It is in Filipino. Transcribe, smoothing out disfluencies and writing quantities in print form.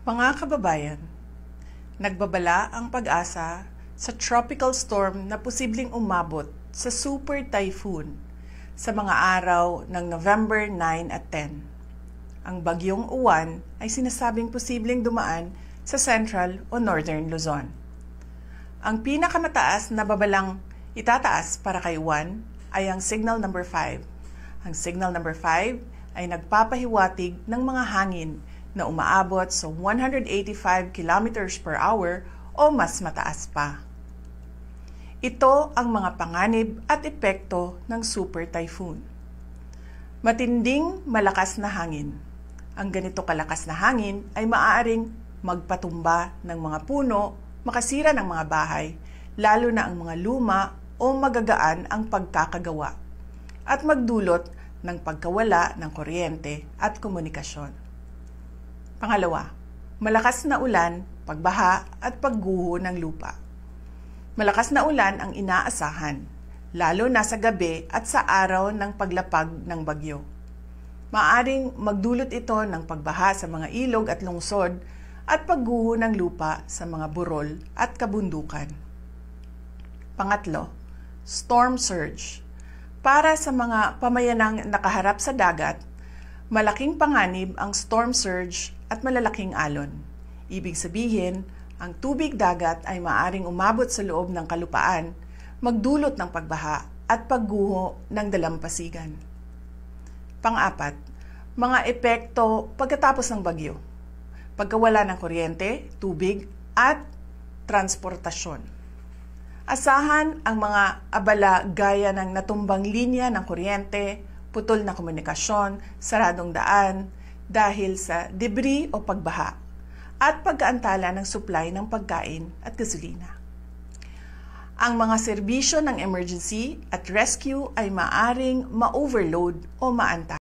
Mga kababayan, nagbabala ang pag-asa sa tropical storm na posibleng umabot sa super typhoon sa mga araw ng November 9 at 10. Ang bagyong Uwan ay sinasabing posibleng dumaan sa Central o Northern Luzon. Ang pinakamataas na babalang itataas para kay Uwan ay ang signal number 5. Ang signal number 5 ay nagpapahiwatig ng mga hangin na umaabot sa 185 kilometers per hour o mas mataas pa. Ito ang mga panganib at epekto ng super typhoon. Matinding malakas na hangin. Ang ganito kalakas na hangin ay maaaring magpatumba ng mga puno, makasira ng mga bahay, lalo na ang mga luma o magagaan ang pagkakagawa, at magdulot ng pagkawala ng kuryente at komunikasyon. Pangalawa, malakas na ulan, pagbaha at pagguho ng lupa. Malakas na ulan ang inaasahan, lalo na sa gabi at sa araw ng paglapag ng bagyo. Maaaring magdulot ito ng pagbaha sa mga ilog at lungsod at pagguho ng lupa sa mga burol at kabundukan. Pangatlo, storm surge. Para sa mga pamayanang nakaharap sa dagat, malaking panganib ang storm surge at malalaking alon. Ibig sabihin, ang tubig dagat ay maaaring umabot sa loob ng kalupaan, magdulot ng pagbaha at pagguho ng dalampasigan. Pang-apat, mga epekto pagkatapos ng bagyo. Pagkawala ng kuryente, tubig at transportasyon. Asahan ang mga abala gaya ng natumbang linya ng kuryente, putol na komunikasyon, saradong daan, dahil sa debris o pagbaha at pagkaantala ng supply ng pagkain at gasolina. Ang mga serbisyo ng emergency at rescue ay maaring ma-overload o maantala.